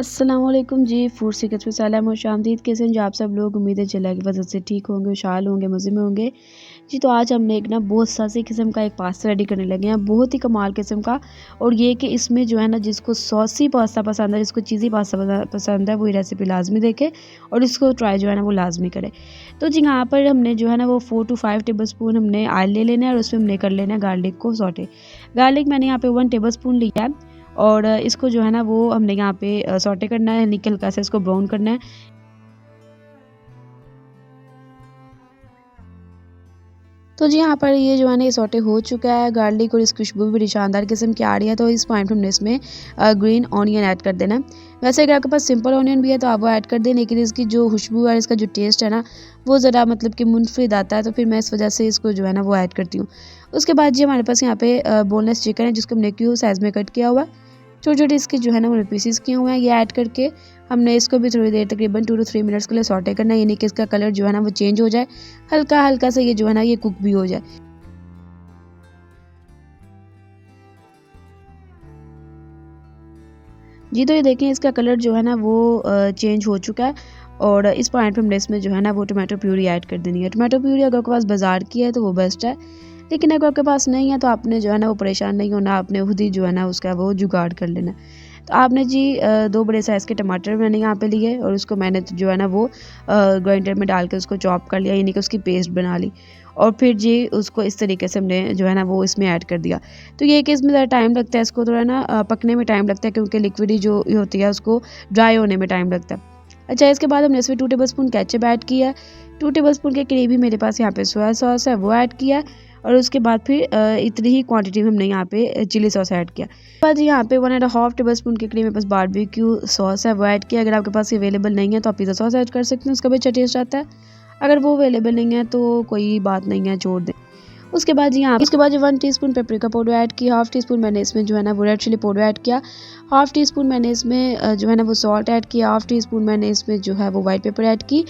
अस्सलाम वालेकुम जी। Food secrets में सलाम और खुशामदीद। कैसे हैं जी आप सब लोग? उम्मीद है अल्लाह की फज़ल से ठीक होंगे, खुशहाल होंगे, मज़े में होंगे जी। तो आज हमने एक ना बहुत सासी किस्म का एक पास्ता रेडी करने लगे हैं, बहुत ही कमाल किस्म का। और ये कि इसमें जो है ना, जिसको सॉसी पास्ता पसंद है, जिसको चीज़ी पास्ता पसंद है, वो ये रेसिपी लाजमी देखे और इसको ट्राई जो है ना वो लाजमी करे। तो जी यहाँ पर हमने जो है ना वो 4 to 5 टेबल स्पून हमने ऑयल ले लेना है और उसमें हमने कर लेना है गार्लिक को सौटे। गार्लिक मैंने यहाँ पे 1 टेबल स्पून लिया है और इसको जो है ना वो हमने यहाँ पे सौटे करना है, यानी कि हल्का सा इसको ब्राउन करना है। तो जी यहाँ पर ये जो है ना ये सौटे हो चुका है, गार्लिक और इसकी खुशबू भी बड़ी शानदार किस्म की आ रही है। तो इस पॉइंट पे हमने इसमें ग्रीन ऑनियन ऐड कर देना है। वैसे अगर आपके पास सिंपल ऑनियन भी है तो आप वो ऐड कर दें, लेकिन इसकी जो खुशबू और इसका जो टेस्ट है ना वो ज़रा मतलब कि मुनफरिद आता है, तो फिर मैं इस वजह से इसको जो है ना वो ऐड करती हूँ। उसके बाद जी हमारे पास यहाँ पे बोनलेस चिकन है, जिसको हमने क्यूब साइज़ में कट किया हुआ है। छोटे-छोटे इसके जो है ना वो पीसेस किए हुए हैं, ये ऐड करके हमने इसको भी थोड़ी देर तकरीबन 2 to 3 मिनट्स के लिए सौटे करना है, यानी कि इसका कलर जो है ना वो चेंज हो जाए, हल्का-हल्का सा ये जो है ना ये कुक भी हो जाए। जी, तो ये देखें इसका कलर जो है ना वो चेंज हो चुका है और इस पॉइंट पे हमने इसमें जो है ना वो टोमेटो प्यूरी ऐड कर देनी है। टोमेटो प्यूरी अगर आपके पास बाज़ार की है तो वो बेस्ट है, लेकिन अगर आपके पास नहीं है तो आपने जो है ना वो परेशान नहीं होना, आपने खुद ही जो है ना उसका वो जुगाड़ कर लेना है। तो आपने जी 2 बड़े साइज़ के टमाटर मैंने यहाँ पे लिए और उसको मैंने जो है ना वो ग्राइंडर में डाल के उसको चॉप कर लिया, यानी कि उसकी पेस्ट बना ली और फिर जी उसको इस तरीके से हमने जो है ना वो इसमें ऐड कर दिया। तो ये कि इसमें ज़रा टाइम लगता है, इसको थोड़ा ना पकने में टाइम लगता है, क्योंकि लिक्विड ही जो ये होती है उसको ड्राई होने में टाइम लगता है। अच्छा, इसके बाद हमने इसमें 2 टेबलस्पून केचअप ऐड किया है। 2 टेबलस्पून के करीब ही मेरे पास यहाँ पे सोया सॉस है, वो ऐड किया है और उसके बाद फिर इतनी ही क्वांटिटी में हमने यहाँ पे चिली सॉस ऐड किया। उसके बाद यहाँ पे 1 एंड हाफ टेबलस्पून के करीब मेरे पास बारबेक्यू सॉस है, वो ऐड किया। अगर आपके पास अवेलेबल नहीं है तो आप पिज़्ज़ा सॉस ऐड कर सकते हैं, उसका भी अच्छा टेस्ट आता है। अगर वो अवेलेबल नहीं है तो कोई बात नहीं है, छोड़ दें। उसके बाद जो 1 टीस्पून पेपरिका पाउडर ऐड किया, हाफ़ टी स्पून मैंने इसमें जो है ना वो रेड चिली पाउडर ऐड किया, हाफ़ टी स्पून मैंने इसमें जो है ना वो सॉल्ट ऐड किया, हाफ़ टी स्पून मैंने इसमें जो है वो वाइट पेपर ऐड की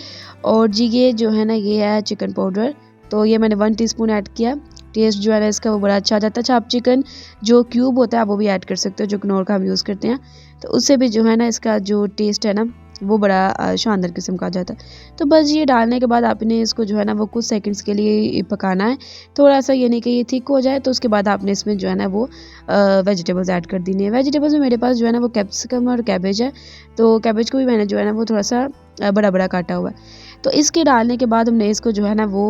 और जी ये जो है ना ये है चिकन पाउडर, तो ये मैंने 1 टीस्पून ऐड किया। टेस्ट जो है ना इसका वो बड़ा अच्छा आ जाता है। अच्छा, आप चिकन जो क्यूब होता है आप वो भी ऐड कर सकते हो, जो कनौर का हम यूज़ करते हैं, तो उससे भी जो है ना इसका जो टेस्ट है ना वो बड़ा शानदार किस्म का आ जाता है। तो बस ये डालने के बाद आपने इसको जो है ना वो कुछ सेकंड्स के लिए पकाना है, थोड़ा सा यानी कि ये थिक हो जाए, तो उसके बाद आपने इसमें जो है ना वो वेजिटेबल्स ऐड कर देनी है। वेजिटेबल्स में मेरे पास जो है ना वो कैप्सिकम और कैबेज है, तो कैबेज को भी मैंने जो है ना वो थोड़ा सा बड़ा-बड़ा काटा हुआ है। तो इसके डालने के बाद हमने इसको जो है ना वो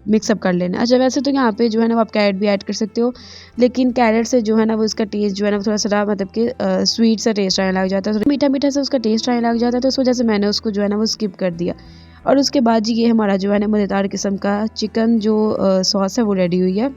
मिक्सअप कर लेना है। अच्छा, वैसे तो यहाँ पे जो है ना वो आप कैरट भी ऐड कर सकते हो, लेकिन कैरट से जो है ना वो इसका टेस्ट जो है ना वो थोड़ा-सा मतलब कि स्वीट सा टेस्ट आने लग जाता है, थोड़ा मीठा-मीठा सा उसका टेस्ट आने लग जाता है, तो इस वजह से मैंने उसको जो है ना वो स्किप कर दिया। और उसके बाद जी ये हमारा जो है ना मज़ेदार किस्म का चिकन जो सॉस है वो रेडी हुई है।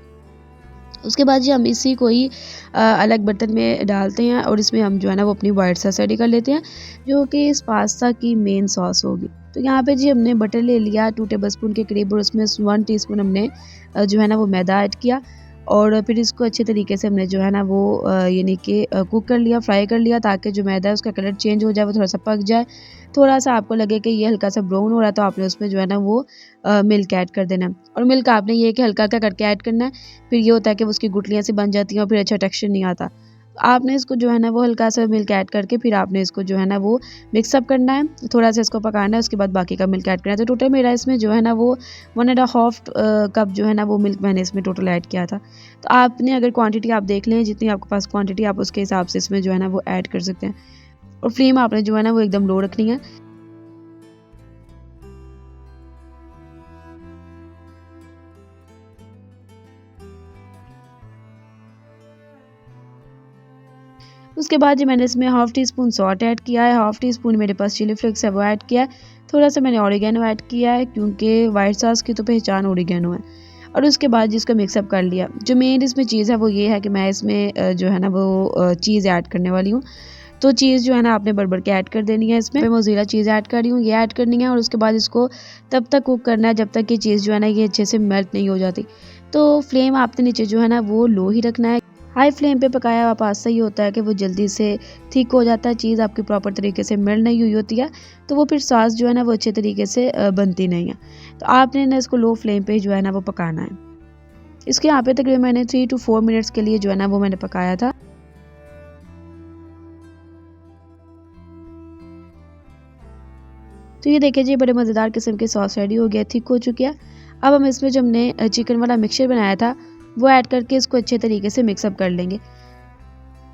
उसके बाद जी हम इसी को ही अलग बर्तन में डालते हैं और इसमें हम जो है ना वो अपनी वाइट सॉस रेडी कर लेते हैं, जो कि इस पास्ता की मेन सॉस होगी। तो यहाँ पे जी हमने बटर ले लिया 2 टेबलस्पून के करीब और उसमें 1 टीस्पून हमने जो है ना वो मैदा ऐड किया और फिर इसको अच्छे तरीके से हमने जो है ना वो यानी कि कुक कर लिया, फ्राई कर लिया, ताकि जो मैदा है उसका कलर चेंज हो जाए, वो थोड़ा-सा पक जाए। थोड़ा-सा आपको लगे कि ये हल्का-सा ब्राउन हो रहा है तो आपने उसमें जो है ना वो मिल्क ऐड कर देना है और मिल्क आपने ये कि हल्का-हल्का करके ऐड करना है। फिर ये होता है कि उसकी गुठलियाँ सी बन जाती हैं और फिर अच्छा टेक्सचर नहीं आता। आपने इसको जो है ना वो हल्का-सा मिल्क ऐड करके फिर आपने इसको जो है ना वो मिक्स अप करना है, थोड़ा-सा इसको पकाना है, उसके बाद बाकी का मिल्क ऐड करना है। तो टोटल मेरा इसमें जो है ना वो 1 एंड हाफ कप जो है ना वो मिल्क मैंने इसमें टोटल ऐड किया था। तो आपने अगर क्वांटिटी आप देख लें, जितनी आपके पास क्वांटिटी आप उसके हिसाब से इसमें जो है ना वो ऐड कर सकते हैं और फ्लेम आपने जो है ना वो एकदम लो रखनी है। उसके बाद जी मैंने इसमें half tea spoon salt add किया है, हाफ़ टी स्पून मेरे पास चिली फ्लेक्स है वो ऐड किया है, थोड़ा-सा मैंने ऑरिगेनो ऐड किया है, क्योंकि वाइट सॉस की तो पहचान ऑरिगेनो है। और उसके बाद जिसको मिक्सअप कर लिया। जो मेन इसमें चीज़ है वो ये है कि मैं इसमें जो है ना वो चीज़ ऐड करने वाली हूँ। तो चीज़ जो है ना आपने भर-भर के ऐड कर देनी है इसमें। मैं मोज़रेला चीज़ ऐड कर रही हूँ, ये ऐड करनी है और उसके बाद इसको तब तक कुक करना है जब तक ये चीज़ जो है ना ये अच्छे से मेल्ट नहीं हो जाती। तो फ्लेम आपने नीचे जो है ना वो लो ही रखना है। हाई फ्लेम पे पकाया हुआ पास्ता ये होता है कि वो जल्दी से थिक हो जाता है, चीज़ आपकी प्रॉपर तरीके से मेल्ट नहीं हुई होती है, तो वो फिर सॉस जो है ना वो अच्छे तरीके से बनती नहीं है। तो आपने ना इसको लो फ्लेम पे जो है ना वो पकाना है। इसके यहाँ पे तकरीबन मैंने 3 to 4 मिनट्स के लिए जो है ना वो मैंने पकाया था। तो ये देखिए जी बड़े मज़ेदार किस्म की सॉस रेडी हो गया, थिक हो चुकी है। अब हम इसमें जो हमने चिकन वाला मिक्सचर बनाया था वो ऐड करके इसको अच्छे तरीके से मिक्सअप कर लेंगे।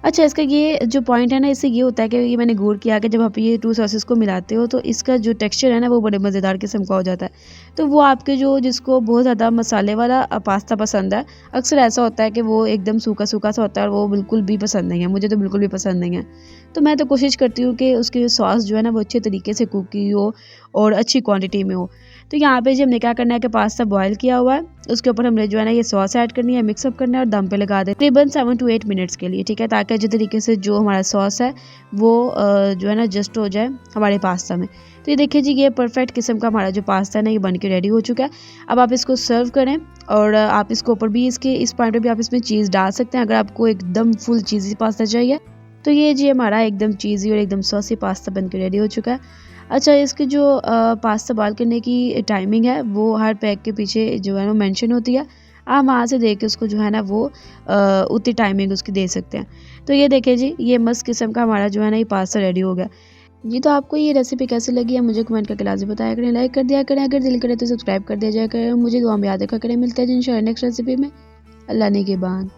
अच्छा, इसका ये जो पॉइंट है ना, इससे ये होता है कि ये मैंने गौर किया कि जब आप ये 2 सॉसेस को मिलाते हो तो इसका जो टेक्सचर है ना वो बड़े मज़ेदार किस्म का हो जाता है। तो वो आपके जिसको बहुत ज़्यादा मसाले वाला पास्ता पसंद है, अक्सर ऐसा होता है कि वो एकदम सूखा-सूखा सा होता है और वो बिल्कुल भी पसंद नहीं है। मुझे तो बिल्कुल भी पसंद नहीं है। तो मैं तो कोशिश करती हूँ कि उसकी सॉस जो है ना वो अच्छे तरीके से कुक की हो और अच्छी क्वांटिटी में हो। तो यहाँ पे जी हमने क्या करना है कि पास्ता बॉयल किया हुआ है, उसके ऊपर हमने जो है ना ये सॉस ऐड करनी है, मिक्सअप करना है और दम पे लगा दें तकरीबन 7 टू 8 मिनट्स के लिए, ठीक है, ताकि अच्छे तरीके से जो हमारा सॉस है वो जो है ना जस्ट हो जाए हमारे पास्ता में। तो ये देखिए जी ये परफेक्ट किस्म का हमारा जो पास्ता है ना ये बन के रेडी हो चुका है। अब आप इसको सर्व करें और आप इसके ऊपर भी इस पॉइंट पर भी आप इसमें चीज़ डाल सकते हैं अगर आपको एकदम फुल चीज़ी पास्ता चाहिए। तो ये जी हमारा एकदम चीज़ी और एकदम सॉसी पास्ता बन के रेडी हो चुका है। अच्छा, इसकी जो पास्ता बॉयल करने की टाइमिंग है वो हर पैक के पीछे जो है ना मेंशन होती है। आप वहाँ से देख के उसको जो है ना वो उतनी टाइमिंग उसकी दे सकते हैं। तो ये देखिए जी ये मस्त किस्म का हमारा जो है ना ये पास्ता रेडी हो गया। जी, तो आपको ये रेसिपी कैसी लगी है मुझे कमेंट करके लाज़िम बताया करें, लाइक कर दिया करें, अगर दिल करे तो सब्सक्राइब कर दिया जाया करें। मुझे दुआ में याद रखा करें। मिलते हैं इंशाल्लाह नेक्स्ट रेसिपी में। अल्लाह ने के बाद।